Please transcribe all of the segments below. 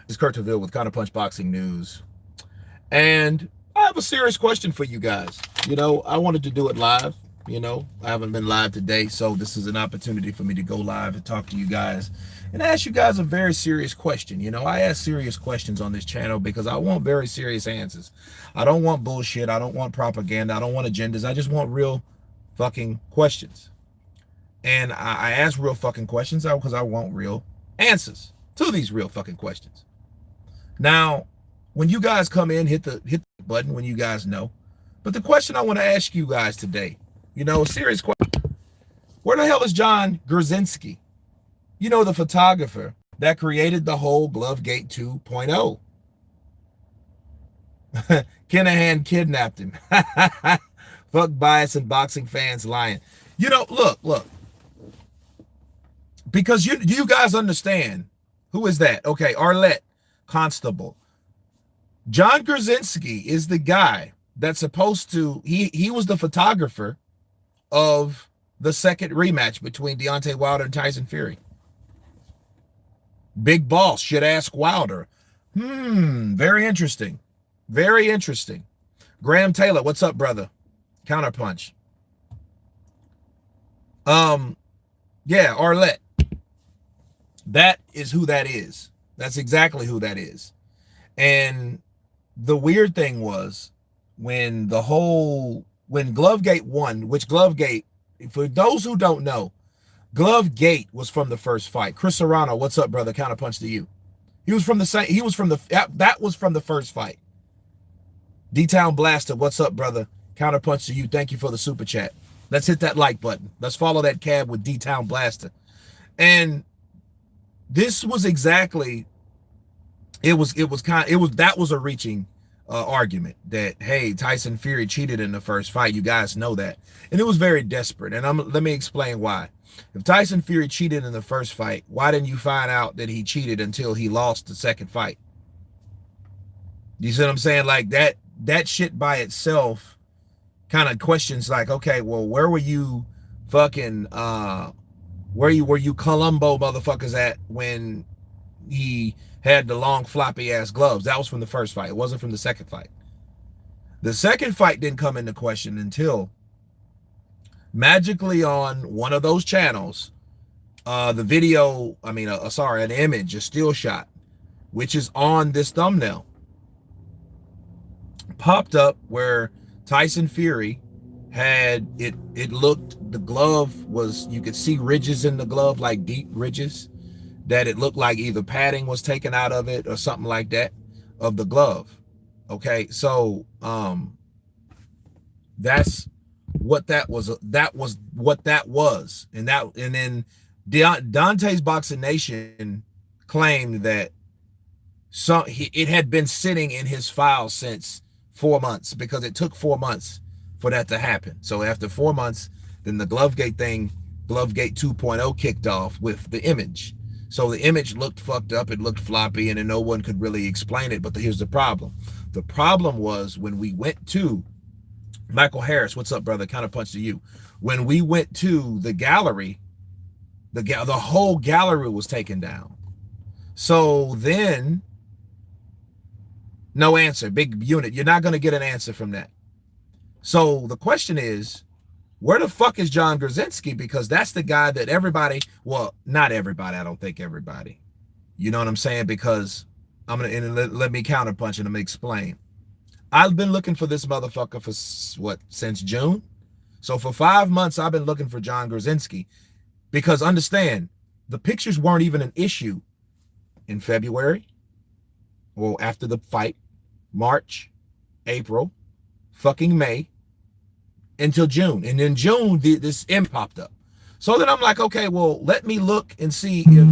This is Kurt Taville with Counterpunch Boxing News. And I have a serious question for you guys. I wanted to do it live. I haven't been live today, so this is an opportunity for me to go live and talk to you guys and ask you guys a very serious question. I ask serious questions on this channel because I want very serious answers. I don't want bullshit. I don't want propaganda. I don't want agendas. I just want real fucking questions. And I ask real fucking questions because I want real answers to these real fucking questions. Now, when you guys come in, hit the button when you guys know. But the question I want to ask you guys today, a serious question. Where the hell is John Gurzinski? The photographer that created the whole Glovegate 2.0. Kinahan kidnapped him. Fuck bias and boxing fans lying. Look. Because you guys understand. Who is that? Okay, Arlette Constable. John Gurzinski is the guy that's supposed to, he was the photographer of the second rematch between Deontay Wilder and Tyson Fury. Big boss should ask Wilder. Very interesting. Very interesting. Graham Taylor, what's up, brother? Counterpunch. Yeah, Arlette. That is who that is. That's exactly who that is. And the weird thing was when Glovegate won, which Glovegate, for those who don't know, Glovegate was from the first fight. Chris Serrano, what's up, brother? Counterpunch to you. That was from the first fight. D-Town Blaster, what's up, brother? Counterpunch to you. Thank you for the super chat. Let's hit that like button. Let's follow that cab with D-Town Blaster. And this was exactly, that was a reaching argument that, hey, Tyson Fury cheated in the first fight. You guys know that. And it was very desperate. And let me explain why. If Tyson Fury cheated in the first fight, why didn't you find out that he cheated until he lost the second fight? You see what I'm saying? Like that shit by itself kind of questions like, okay, well, where were you fucking, were you Columbo motherfuckers at when he had the long floppy ass gloves? That was from the first fight. It wasn't from the second fight. The second fight didn't come into question until magically on one of those channels, the video, an image, a still shot, which is on this thumbnail, popped up where Tyson Fury had it looked, the glove was, you could see ridges in the glove, like deep ridges, that it looked like either padding was taken out of it or something like that of the glove. Okay, so that's what that was. That was what that was. And then Dante's Boxing Nation claimed that it had been sitting in his file since 4 months, because it took 4 months for that to happen. So after 4 months, then the Glovegate 2.0 kicked off with the image. So the image looked fucked up, it looked floppy, and then no one could really explain it. But here's the problem. The problem was when we went to Michael Harris, what's up, brother? Counterpunch to you. When we went to the gallery, the whole gallery was taken down. So then, no answer. Big unit. You're not going to get an answer from that. So the question is, where the fuck is John Gurzinski? Because that's the guy that everybody, well, not everybody, I don't think everybody. You know what I'm saying? Because let me counterpunch and I'm going to explain. I've been looking for this motherfucker for since June? So for 5 months, I've been looking for John Gurzinski, because understand, the pictures weren't even an issue in February, or after the fight, March, April, fucking May, until June. And in June, this M popped up. So then I'm like, okay, well, let me look and see if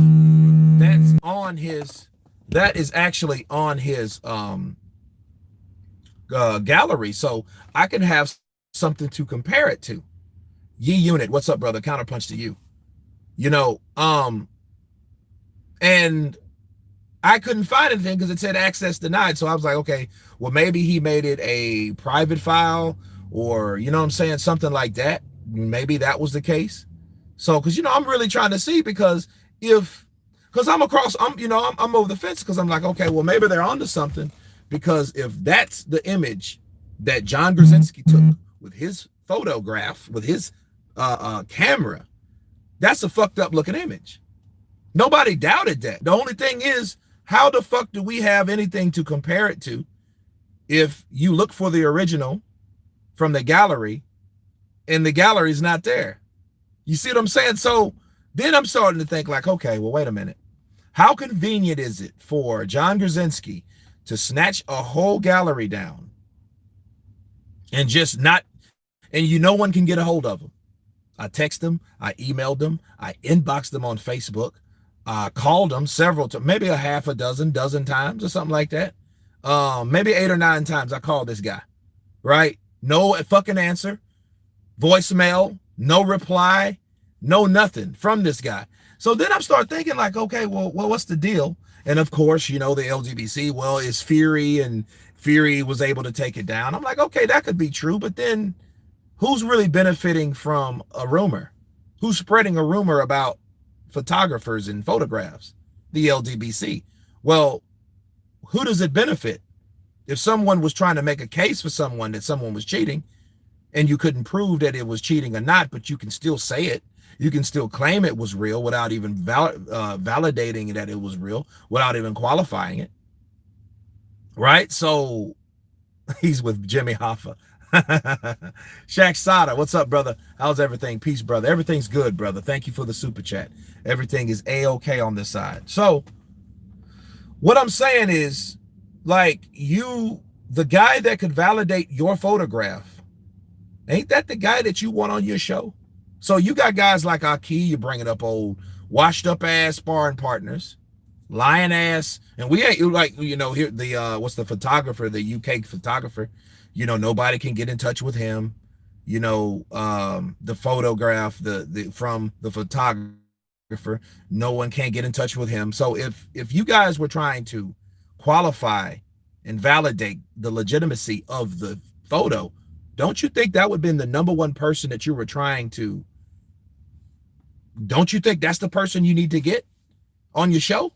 that's on his, that is actually on his gallery, so I can have something to compare it to. Ye Unit, what's up, brother? Counterpunch to you. And I couldn't find anything because it said access denied. So I was like, okay, well, maybe he made it a private file, or, you know what I'm saying, something like that. Maybe that was the case. So, because, I'm really trying to see, because Because I'm over the fence because I'm like, okay, well, maybe they're onto something. Because if that's the image that John Gurzinski took with his photograph, with his camera, that's a fucked up looking image. Nobody doubted that. The only thing is, how the fuck do we have anything to compare it to if you look for the original from the gallery and the gallery's not there? You see what I'm saying? So then I'm starting to think like, okay, well, wait a minute. How convenient is it for John Gurzinski to snatch a whole gallery down and just not, and no one can get a hold of him? I text them, I emailed them, I inboxed them on Facebook, I called them several times, maybe a half a dozen times or something like that. Maybe 8 or 9 times I called this guy, right? No fucking answer, voicemail, no reply, no nothing from this guy. So then I'm start thinking like, okay, well, what's the deal? And of course, the LGBT, well, it's Fury, and Fury was able to take it down. I'm like, okay, that could be true, but then who's really benefiting from a rumor? Who's spreading a rumor about photographers and photographs? The LGBT. Well, who does it benefit? If someone was trying to make a case for someone that someone was cheating, and you couldn't prove that it was cheating or not, but you can still say it, you can still claim it was real without even validating that it was real, without even qualifying it, right? So he's with Jimmy Hoffa. Shaq Sada, what's up, brother? How's everything? Peace, brother. Everything's good, brother. Thank you for the super chat. Everything is A-okay on this side. So what I'm saying is, like, the guy that could validate your photograph, ain't that the guy that you want on your show? So you got guys like Aki, you're bringing up old washed up ass sparring partners, lying ass, and we ain't like, here the what's the photographer, the UK photographer, nobody can get in touch with him. The photograph, the from the photographer, no one can get in touch with him. So if you guys were trying to qualify and validate the legitimacy of the photo, don't you think that would have been the number one person that you were trying to? Don't you think that's the person you need to get on your show?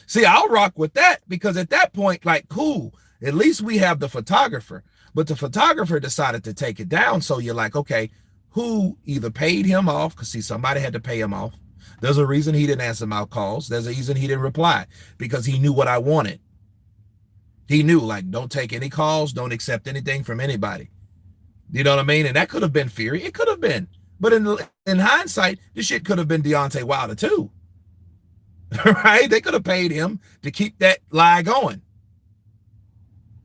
See, I'll rock with that, because at that point, like, cool, at least we have the photographer. But the photographer decided to take it down. So you're like, okay, who either paid him off? Because see, somebody had to pay him off. There's a reason he didn't answer my calls. There's a reason he didn't reply, because he knew what I wanted. He knew, like, don't take any calls, don't accept anything from anybody. You know what I mean? And that could have been Fury. It could have been. But in hindsight, this shit could have been Deontay Wilder too. Right? They could have paid him to keep that lie going.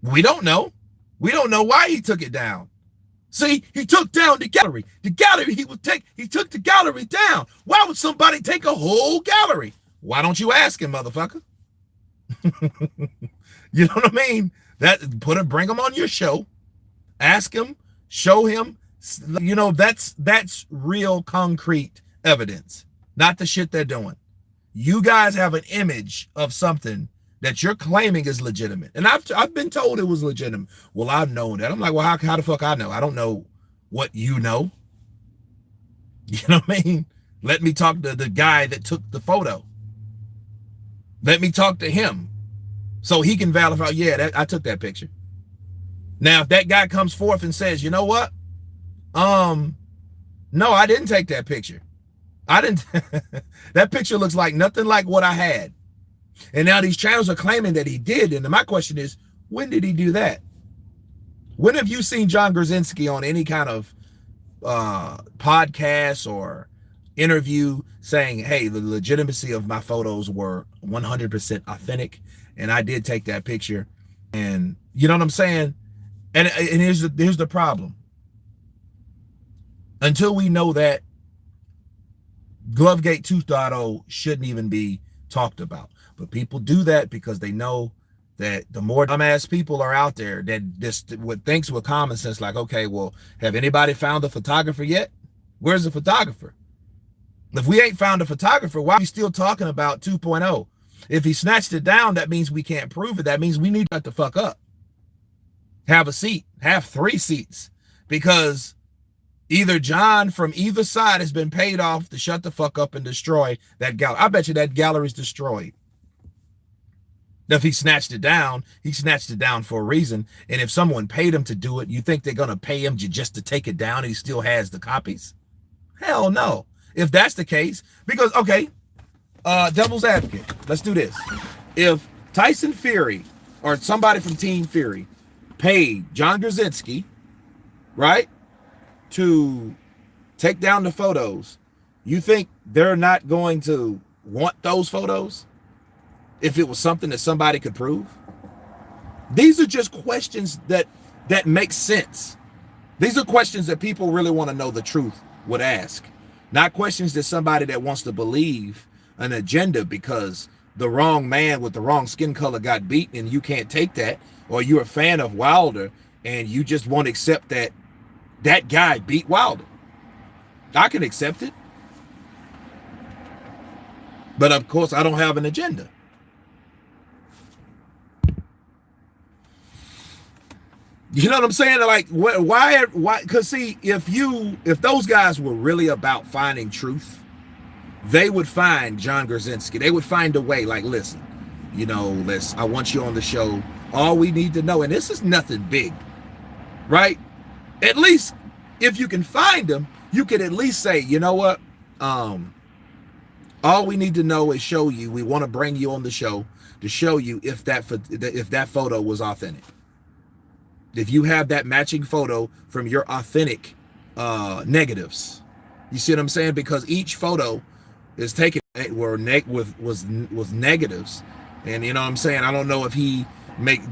We don't know. We don't know why he took it down. See, he took down the gallery. The gallery, he took the gallery down. Why would somebody take a whole gallery? Why don't you ask him, motherfucker? You know what I mean? Bring him on your show, ask him, show him. That's real concrete evidence, not the shit they're doing. You guys have an image of something that you're claiming is legitimate, and I've been told it was legitimate. Well, I've known that. I'm like, well, how the fuck I know? I don't know what you know. You know what I mean? Let me talk to the guy that took the photo. Let me talk to him, so he can validate, yeah, I took that picture. Now, if that guy comes forth and says, you know what? No, I didn't take that picture. I didn't. That picture looks like nothing like what I had. And now these channels are claiming that he did. And my question is, when did he do that? When have you seen John Gurzinski on any kind of podcast or interview saying, hey, the legitimacy of my photos were 100% authentic, and I did take that picture? And you know what I'm saying? And here's the problem. Until we know that, Glovegate 2.0 shouldn't even be talked about. But people do that because they know that the more dumbass people are out there that just thinks with common sense, like, okay, well, have anybody found a photographer yet? Where's the photographer? If we ain't found a photographer, why are we still talking about 2.0? If he snatched it down, that means we can't prove it. That means we need to shut the fuck up. Have a seat. Have 3 seats. Because Either John from either side has been paid off to shut the fuck up and destroy that gallery. I bet you that gallery's destroyed. If he snatched it down, he snatched it down for a reason. And if someone paid him to do it, you think they're going to pay him just to take it down and he still has the copies? Hell no. If that's the case, because, okay, devil's advocate, let's do this. If Tyson Fury or somebody from Team Fury paid John Gurzinski, right, to take down the photos, you think they're not going to want those photos if it was something that somebody could prove? These are just questions that make sense. These are questions that people really want to know the truth would ask, not questions that somebody that wants to believe an agenda because the wrong man with the wrong skin color got beaten and you can't take that, or you're a fan of Wilder and you just won't accept that that guy beat Wilder. I can accept it, but of course I don't have an agenda. You know what I'm saying? Like, why? Because see, if those guys were really about finding truth, they would find John Gurzinski. They would find a way. Like, listen, you know, I want you on the show. All we need to know, and this is nothing big, right? At least if you can find them, you could at least say, you know what? All we need to know is show you. We want to bring you on the show to show you if that photo was authentic. If you have that matching photo from your authentic negatives, you see what I'm saying? Because each photo is taken with negatives, and you know what I'm saying. I don't know if he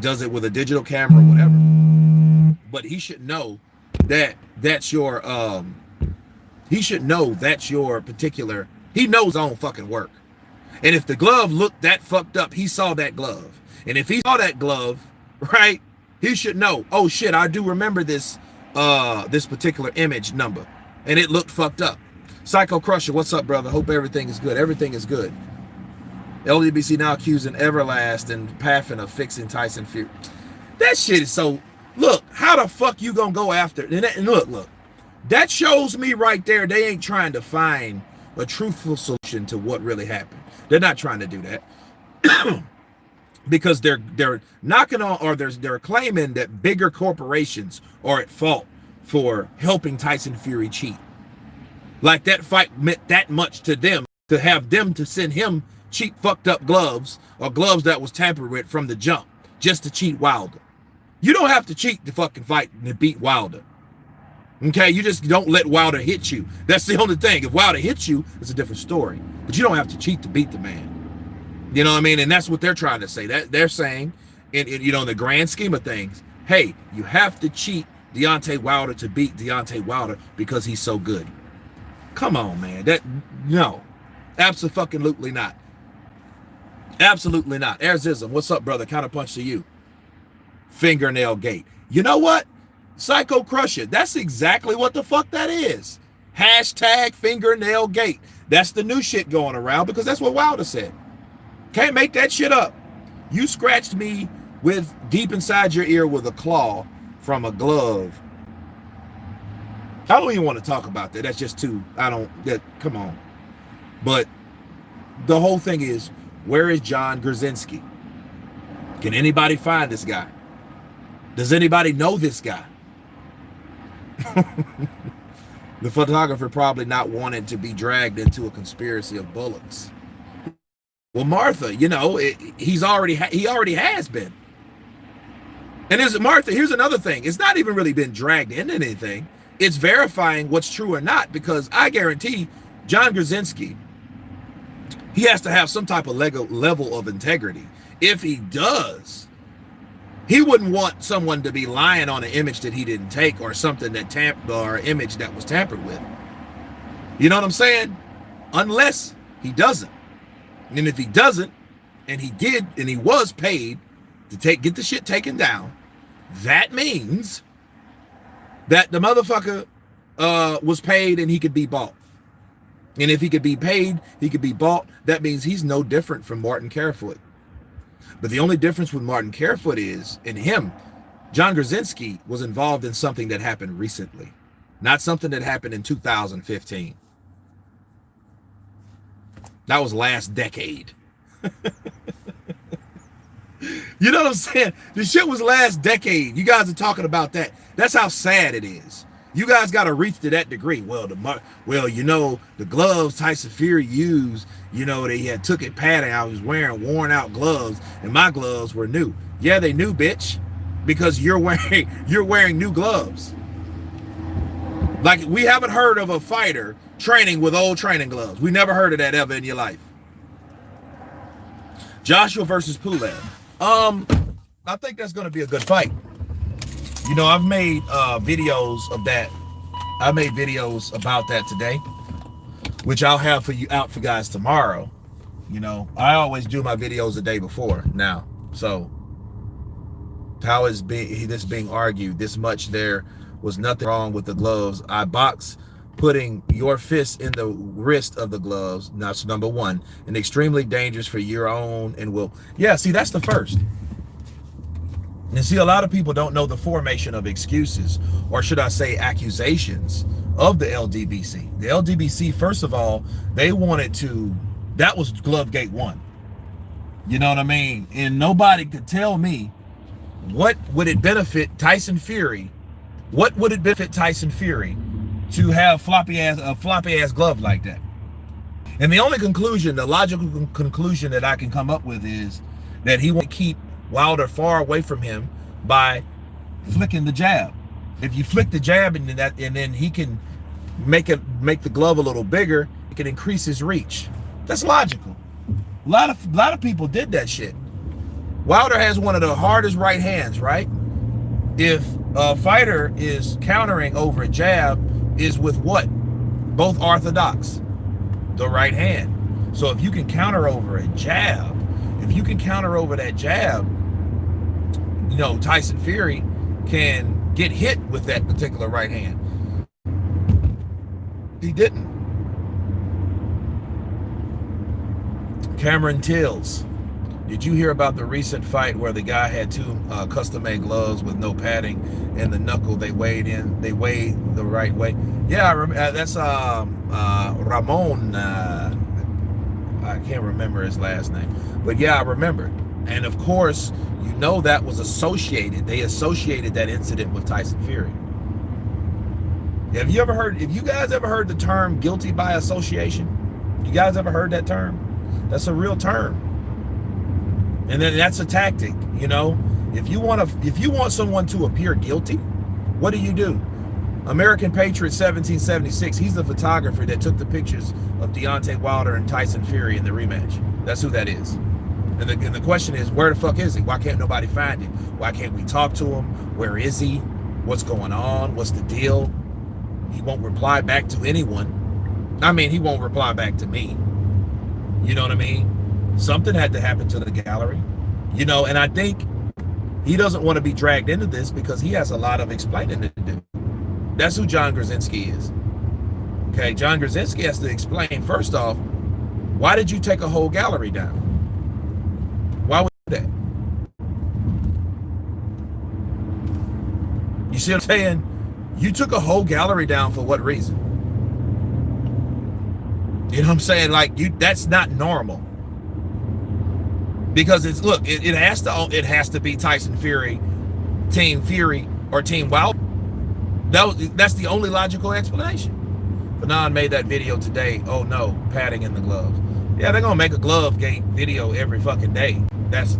does it with a digital camera or whatever, but he should know that's your he should know that's your particular. He knows his own fucking work, and if the glove looked that fucked up, he saw that glove, and if he saw that glove, right? He should know, oh shit, I do remember this this particular image number, and it looked fucked up. Psycho Crusher, what's up, brother? Hope everything is good. Everything is good. LDBC now accusing Everlast and Paffin of fixing Tyson Fury. That shit is so. Look, how the fuck you gonna go after? And look, that shows me right there. They ain't trying to find a truthful solution to what really happened. They're not trying to do that. Because they're knocking on, or they're claiming that bigger corporations are at fault for helping Tyson Fury cheat. Like that fight meant that much to them, to have them to send him cheap fucked up gloves, or gloves that was tampered with from the jump, just to cheat Wilder. You don't have to cheat to fucking fight and beat Wilder. Okay, you just don't let Wilder hit you. That's the only thing. If Wilder hits you, it's a different story. But you don't have to cheat to beat the man. You know what I mean? And that's what they're trying to say. That they're saying, in the grand scheme of things, hey, you have to cheat Deontay Wilder to beat Deontay Wilder because he's so good. Come on, man. No. Absolutely not. Absolutely not. Arzism, what's up, brother? Counterpunch to you. Fingernail gate. You know what? Psycho Crusher. That's exactly what the fuck that is. Hashtag fingernail gate. That's the new shit going around because that's what Wilder said. Can't make that shit up. You scratched me with deep inside your ear with a claw from a glove. I don't even want to talk about that. That's just too, come on. But the whole thing is, where is John Gurzinski? Can anybody find this guy? Does anybody know this guy? The photographer probably not wanting to be dragged into a conspiracy of bullocks. Well, Martha, he already has been. And Martha, here's another thing. It's not even really been dragged into anything. It's verifying what's true or not, because I guarantee John Gurzinski, he has to have some type of level of integrity. If he does, he wouldn't want someone to be lying on an image that he didn't take, or something that or an image that was tampered with. You know what I'm saying? Unless he doesn't. And if he doesn't, and he did, and he was paid to get the shit taken down, that means that the motherfucker was paid and he could be bought. And if he could be paid, he could be bought. That means he's no different from Martin Carefoot. But the only difference with Martin Carefoot is, in him, John Gurzinski was involved in something that happened recently, not something that happened in 2015. That was last decade. You know what I'm saying? The shit was last decade. You guys are talking about that. That's how sad it is. You guys got to reach to that degree. Well, the gloves Tyson Fury used, they had took it padding. I was wearing worn out gloves, and my gloves were new. Yeah, they new, bitch, because you're wearing new gloves. Like, we haven't heard of a fighter training with old training gloves. We never heard of that ever in your life. Joshua versus Pulev. I think that's going to be a good fight. I've made videos of that. I made videos about that today, which I'll have for you out for guys tomorrow. I always do my videos the day before now. So how is this being argued this much? There was nothing wrong with the gloves. I box putting your fist in the wrist of the gloves. That's number one, and extremely dangerous for your own and will. Yeah, see, that's the first. And see, a lot of people don't know the formation of excuses, or should I say accusations, of the LDBC. The LDBC, first of all, they wanted to, that was Glovegate 1. You know what I mean? And nobody could tell me what would it benefit Tyson Fury, to have a floppy ass glove like that. And the only conclusion, the logical conclusion that I can come up with is that he want to keep Wilder far away from him by flicking the jab. If you flick the jab and then he can make the glove a little bigger, it can increase his reach. That's logical. A lot of people did that shit. Wilder has one of the hardest right hands, right? If a fighter is countering over a jab, is with what? Both orthodox, the right hand. So if you can counter over a jab, that jab, Tyson Fury can get hit with that particular right hand. He didn't. Cameron Tills, did you hear about the recent fight where the guy had two custom-made gloves with no padding and the knuckle they weighed the right way? Yeah, I remember. That's Ramon. I can't remember his last name, but yeah, I remember. And of course, that was associated. They associated that incident with Tyson Fury. Have you guys ever heard the term guilty by association? You guys ever heard that term? That's a real term. And then that's a tactic, If you want someone to appear guilty, what do? American Patriot 1776, he's the photographer that took the pictures of Deontay Wilder and Tyson Fury in the rematch. That's who that is. And the question is, where the fuck is he? Why can't nobody find him? Why can't we talk to him? Where is he? What's going on? What's the deal? He won't reply back to anyone. I mean, he won't reply back to me. You know what I mean? Something had to happen to the gallery. And I think he doesn't want to be dragged into this because he has a lot of explaining to do. That's who John Gurzinski is. Okay, John Gurzinski has to explain, first off, why did you take a whole gallery down? Why would you do that? You see what I'm saying? You took a whole gallery down for what reason? You know what I'm saying? That's not normal. Because it has to be Tyson Fury, Team Fury, or Team Wilder. That's the only logical explanation. Fanon made that video today. Oh no, padding in the gloves. Yeah, they're gonna make a glove gate video every fucking day. That's,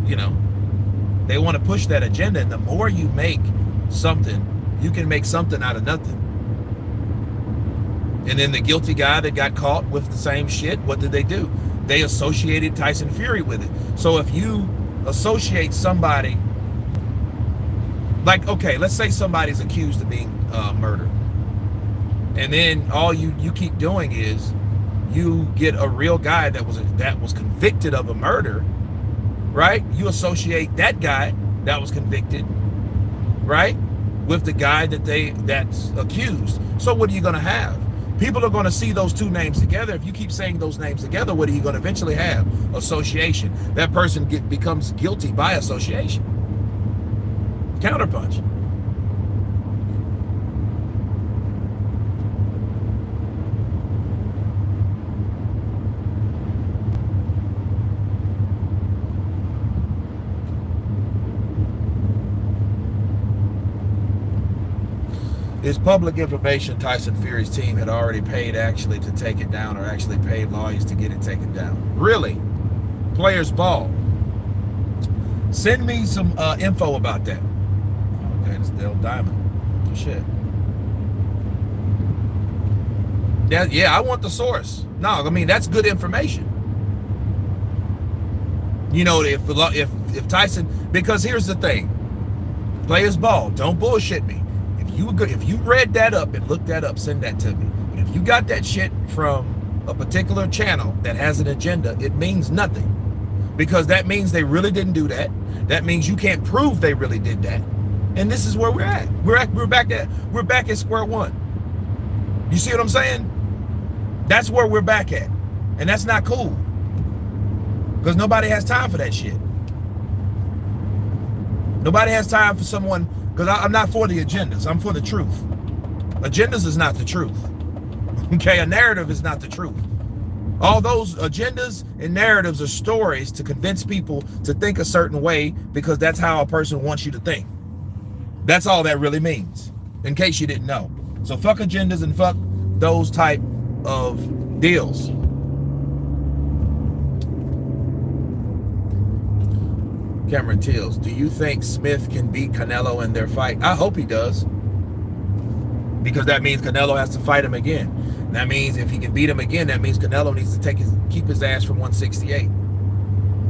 they want to push that agenda. And the more you make something, you can make something out of nothing. And then the guilty guy that got caught with the same shit, what did they do? They associated Tyson Fury with it. So if you associate somebody, okay, let's say somebody's accused of being murdered, and then all you keep doing is you get a real guy that was convicted of a murder, right? You associate that guy that was convicted, right, with the guy that's accused. So what are you going to have? People are going to see those two names together. If you keep saying those names together, what are you going to eventually have? Association. That person becomes guilty by association. Counterpunch. It's public information Tyson Fury's team had already paid actually to take it down, or actually paid lawyers to get it taken down. Really? Players ball. Send me some info about that. Okay, it's Dale Diamond. Oh, shit. Yeah, I want the source. No, I mean, that's good information. You know, if Tyson, because here's the thing. Players ball. Don't bullshit me. If you read that up and looked that up, send that to me. But if you got that shit from a particular channel that has an agenda, it means nothing. Because that means they really didn't do that. That means you can't prove they really did that. And this is where we're at. We're back at square one. You see what I'm saying? That's where we're back at. And that's not cool. Because nobody has time for that shit. Nobody has time for someone, because I'm not for the agendas. I'm for the truth. Agendas is not the truth. Okay, a narrative is not the truth. All those agendas and narratives are stories to convince people to think a certain way because that's how a person wants you to think. That's all that really means, in case you didn't know. So fuck agendas and fuck those type of deals. Cameron Teals, do you think Smith can beat Canelo in their fight? I hope he does. Because that means Canelo has to fight him again. And that means if he can beat him again, that means Canelo needs to keep his ass from 168.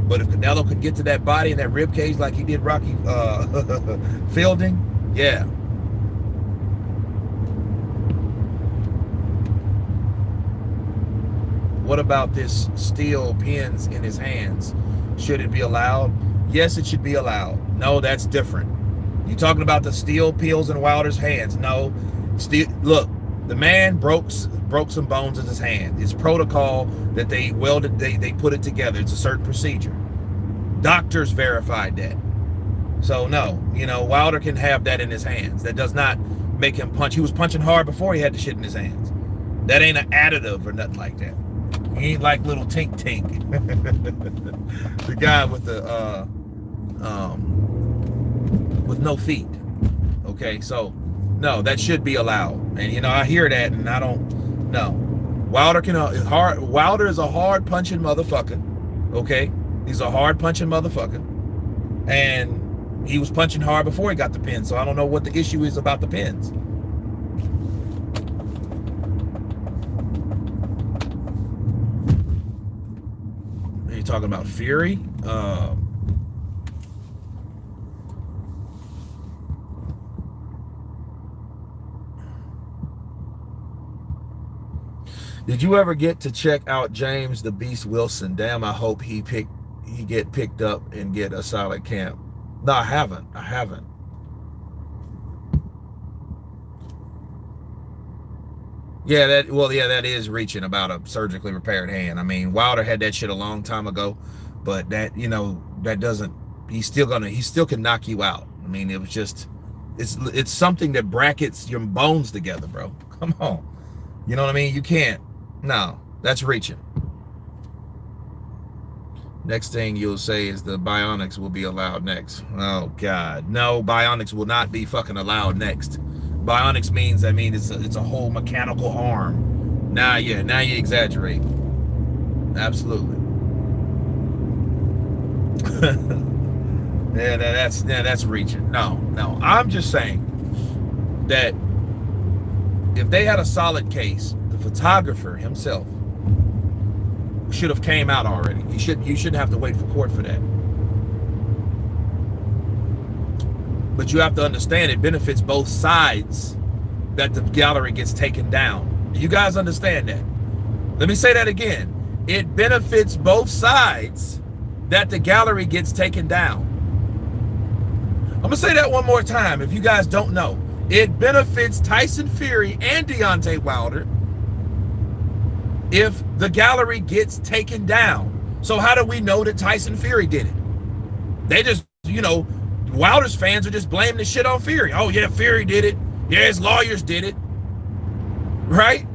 But if Canelo could get to that body and that rib cage like he did Rocky Fielding, yeah. What about this steel pins in his hands? Should it be allowed? Yes, it should be allowed. No, that's different. You talking about the steel pills in Wilder's hands? No. Look, the man broke some bones in his hand. It's protocol that they welded, they put it together. It's a certain procedure. Doctors verified that. So no, Wilder can have that in his hands. That does not make him punch. He was punching hard before he had the shit in his hands. That ain't an additive or nothing like that. He ain't like little Tink. The guy with the with no feet. Okay, so no, that should be allowed. And I hear that, and I don't know. Wilder is a hard punching motherfucker. Okay, he's a hard punching motherfucker, and he was punching hard before he got the pin. So I don't know what the issue is about the pins. Are you talking about Fury? Did you ever get to check out James the Beast Wilson? Damn, I hope he get picked up and get a solid camp. No, I haven't. Yeah, that is reaching about a surgically repaired hand. I mean, Wilder had that shit a long time ago, but that that doesn't. He still can knock you out. I mean, it was just, it's something that brackets your bones together, bro. Come on, you know what I mean? You can't. No, that's reaching. Next thing you'll say is the bionics will be allowed next. Oh God, no, bionics will not be fucking allowed next. Bionics means, it's a whole mechanical arm. Now you exaggerate. Absolutely. That's reaching. No. I'm just saying that if they had a solid case, the photographer himself should have came out already. You shouldn't have to wait for court for that. But you have to understand it benefits both sides that the gallery gets taken down. Do you guys understand that? Let me say that again. It benefits both sides that the gallery gets taken down. I'm gonna say that one more time if you guys don't know. It benefits Tyson Fury and Deontay Wilder if the gallery gets taken down. So how do we know that Tyson Fury did it? They just, Wilder's fans are just blaming the shit on Fury. Oh yeah, Fury did it. Yeah, his lawyers did it. Right?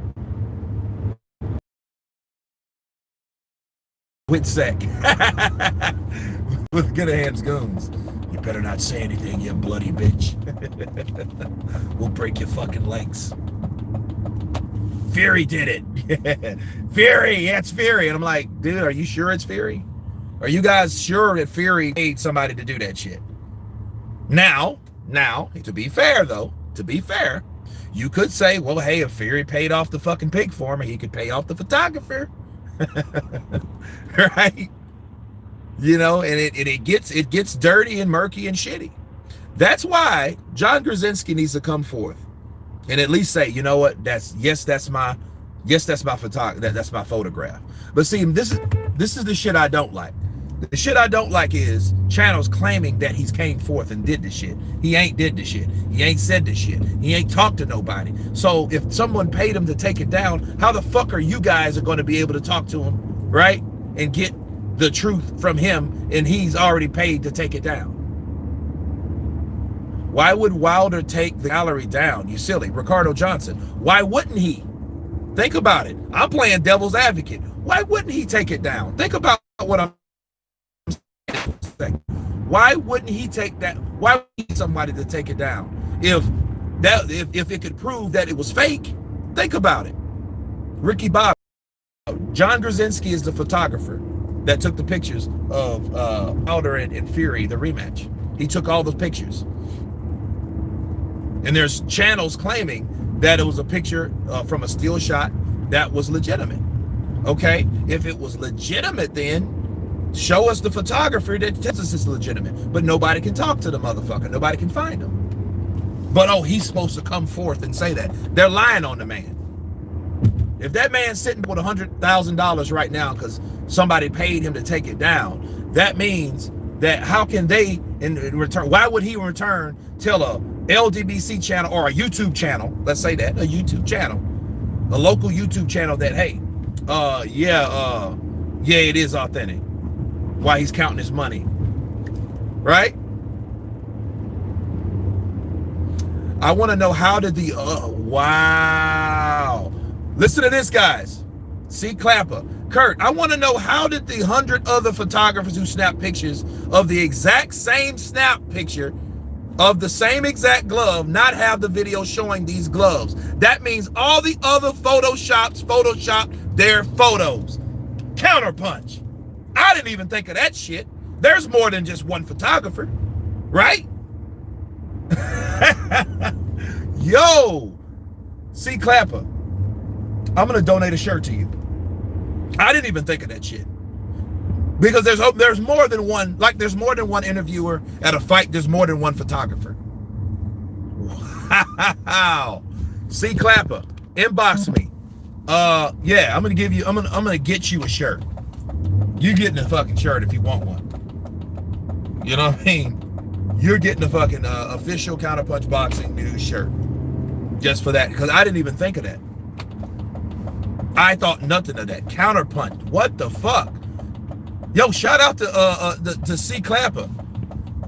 With Sack. With good hands goons. You better not say anything, you bloody bitch. We'll break your fucking legs. Fury did it. Fury, yeah, it's Fury. And I'm like, dude, are you sure it's Fury? Are you guys sure that Fury paid somebody to do that shit? Now, to be fair though, you could say, well, hey, if Fury paid off the fucking pig farmer, he could pay off the photographer. Right? You know, and it gets dirty and murky and shitty. That's why John Gurzinski needs to come forth and at least say, you know what, that's my photograph. But see, this is the shit I don't like. The shit I don't like is channels claiming that he's came forth and did the shit. He ain't did the shit. He ain't said the shit. He ain't talked to nobody. So if someone paid him to take it down, how the fuck are you guys going to be able to talk to him, right? And get the truth from him, and he's already paid to take it down. Why would Wilder take the gallery down? You silly. Ricardo Johnson. Why wouldn't he? Think about it. I'm playing devil's advocate. Why wouldn't he take it down? Think about what I'm saying. Why wouldn't he take that? Why would he need somebody to take it down? If it could prove that it was fake, think about it. Ricky Bobby. John Gurzinski is the photographer that took the pictures of Wilder and Fury, the rematch. He took all those pictures. And there's channels claiming that it was a picture from a still shot that was legitimate. Okay, if it was legitimate, then show us the photographer that tells us it's legitimate. But nobody can talk to the motherfucker. Nobody can find him. But oh, he's supposed to come forth and say that. They're lying on the man. If that man's sitting with $100,000 right now because somebody paid him to take it down, that means that how can they in return? Why would he in return tell a LDBC channel or a YouTube channel, let's say that, a YouTube channel, a local YouTube channel that, hey, yeah, it is authentic, while he's counting his money, right? I want to know, how did the, wow. Listen to this, guys. See Clapper. Kurt, I want to know, how did the 100 other photographers who snapped pictures of the exact same snap picture of the same exact glove not have the video showing these gloves? That means all the other photoshopped their photos. Counterpunch. I didn't even think of that shit. There's more than just one photographer, right? Yo, see Clapper, I'm gonna donate a shirt to you. I didn't even think of that shit. Because there's more than one, like there's more than one interviewer at a fight, there's more than one photographer. Wow. See Clapper, inbox me. Yeah, I'm gonna get you a shirt. You getting a fucking shirt if you want one. You know what I mean? You're getting a fucking official Counterpunch Boxing News shirt. Just for that, because I didn't even think of that. I thought nothing of that. Counterpunch. What the fuck? Yo, shout out to C Clapper.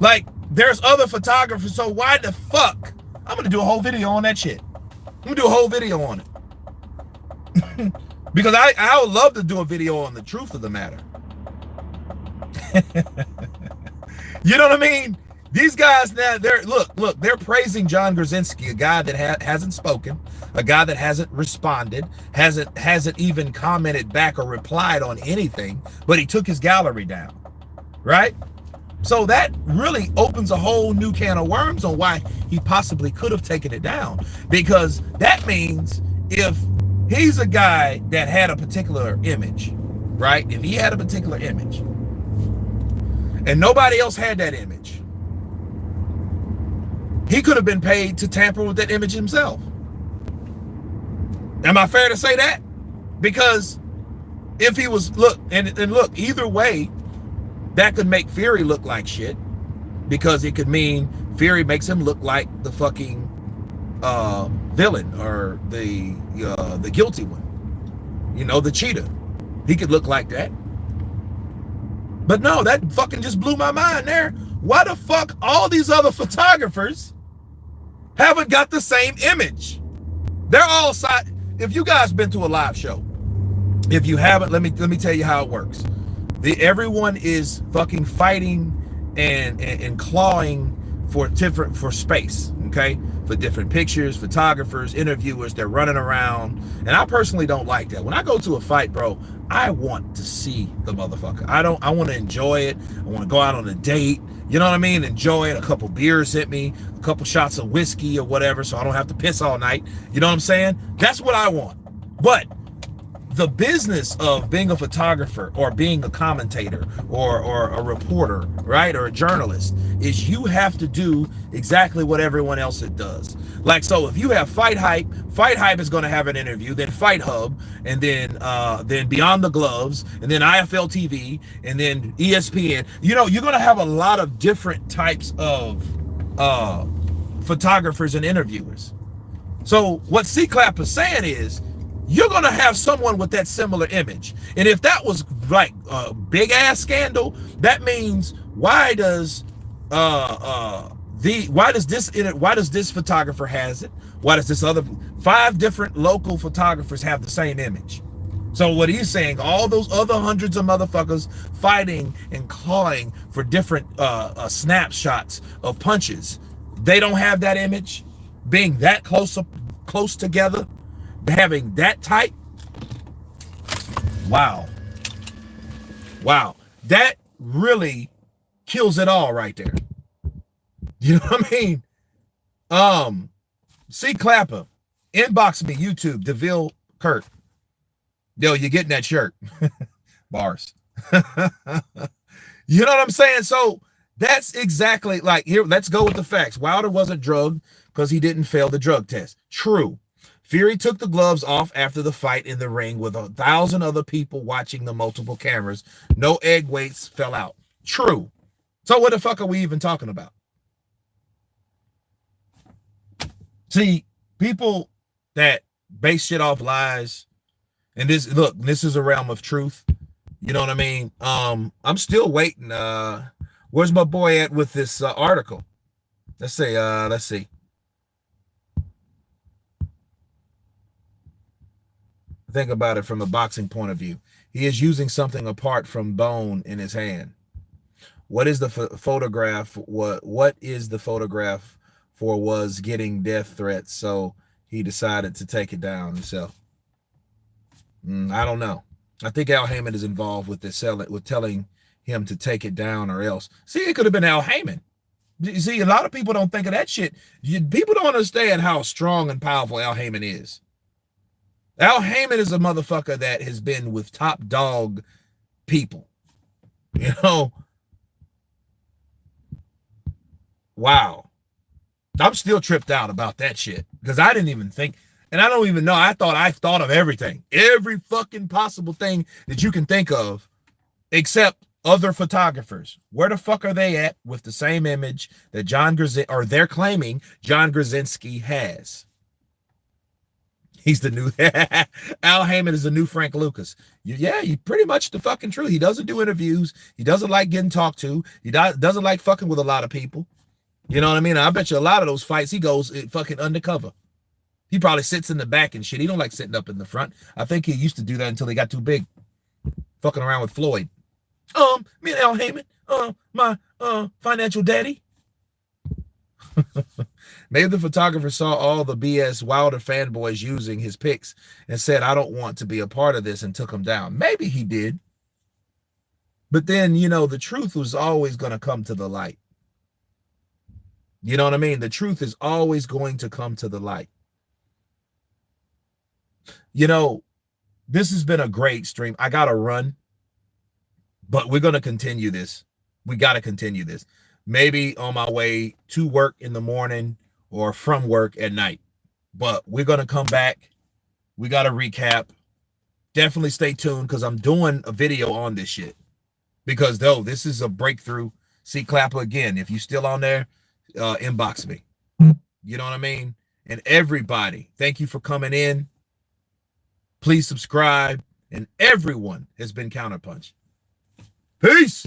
Like, there's other photographers, so why the fuck? I'm gonna do a whole video on that shit. I'm gonna do a whole video on it. Because I would love to do a video on the truth of the matter. You know what I mean? These guys now, they're praising John Gurzinski, a guy that hasn't spoken, a guy that hasn't responded, hasn't even commented back or replied on anything, but he took his gallery down, right? So that really opens a whole new can of worms on why he possibly could have taken it down. Because that means if he's a guy that had a particular image, right? If he had a particular image and nobody else had that image, he could have been paid to tamper with that image himself. Am I fair to say that? Because if he was, look, either way, that could make Fury look like shit, because it could mean Fury makes him look like the fucking villain, or the guilty one, you know, the cheater. He could look like that. But no, that fucking just blew my mind there. Why the fuck all these other photographers haven't got the same image? They're all side. If you guys been to a live show, if you haven't, let me tell you how it works. Everyone is fucking fighting and clawing for space, okay, for different pictures, photographers, interviewers. They're running around, and I personally don't like that. When I go to a fight, bro, I want to see the motherfucker. I want to enjoy it. I want to go out on a date, you know what I mean, enjoy it. A couple beers hit me, a couple shots of whiskey or whatever, so I don't have to piss all night, you know what I'm saying? That's what I want. But the business of being a photographer or being a commentator or a reporter, right, or a journalist, is you have to do exactly what everyone else does. Like, so if you have Fight Hype is going to have an interview, then Fight Hub, and then Beyond the Gloves, and then IFL TV, and then ESPN. You know, you're going to have a lot of different types of photographers and interviewers. So what C-Clap is saying is, you're going to have someone with that similar image. And if that was like a big ass scandal, that means why does this photographer has it? Why does this other 5 different local photographers have the same image? So what he's saying, all those other hundreds of motherfuckers fighting and clawing for different snapshots of punches, they don't have that image, being that close together, having that type. Wow, that really kills it all right there. You know what I mean? C Clapper, inbox me, YouTube, DeVille Kurt. Yo, you're getting that shirt. Bars. You know what I'm saying? So that's exactly like, here, let's go with the facts. Wilder wasn't drugged because he didn't fail the drug test. True. Fury took the gloves off after the fight in the ring with 1,000 other people watching the multiple cameras. No egg weights fell out. True. So what the fuck are we even talking about? See, people that base shit off lies, and this is a realm of truth. You know what I mean? I'm still waiting. Where's my boy at with this article? Let's see. Think about it from a boxing point of view. He is using something apart from bone in his hand. What is the photograph? What is the photograph for? Was getting death threats, so he decided to take it down himself. I don't know. I think Al Heyman is involved with this, with telling him to take it down or else. See, it could have been Al Heyman. You see, a lot of people don't think of that shit. People don't understand how strong and powerful Al Heyman is. Al Heyman is a motherfucker that has been with top dog people. You know? Wow. I'm still tripped out about that shit because I didn't even think, and I don't even know. I thought of everything, every fucking possible thing that you can think of, except other photographers. Where the fuck are they at with the same image that John Gurzinski, or they're claiming John Gurzinski has? He's the new Al Heyman is the new Frank Lucas. You pretty much the fucking truth. He doesn't do interviews. He doesn't like getting talked to. He doesn't like fucking with a lot of people. You know what I mean? I bet you a lot of those fights he goes fucking undercover. He probably sits in the back and shit. He don't like sitting up in the front. I think he used to do that until he got too big. Fucking around with Floyd. Me and Al Heyman, my financial daddy. Maybe the photographer saw all the BS Wilder fanboys using his pics and said, I don't want to be a part of this, and took him down. Maybe he did. But then, you know, the truth was always going to come to the light. You know what I mean? The truth is always going to come to the light. You know, this has been a great stream. I got to run, but we're going to continue this. We got to continue this. Maybe on my way to work in the morning or from work at night. But we're going to come back. We got to recap. Definitely stay tuned because I'm doing a video on this shit. Because, though, this is a breakthrough. See Clapper again. If you're still on there, inbox me. You know what I mean? And everybody, thank you for coming in. Please subscribe. And everyone has been Counterpunch. Peace.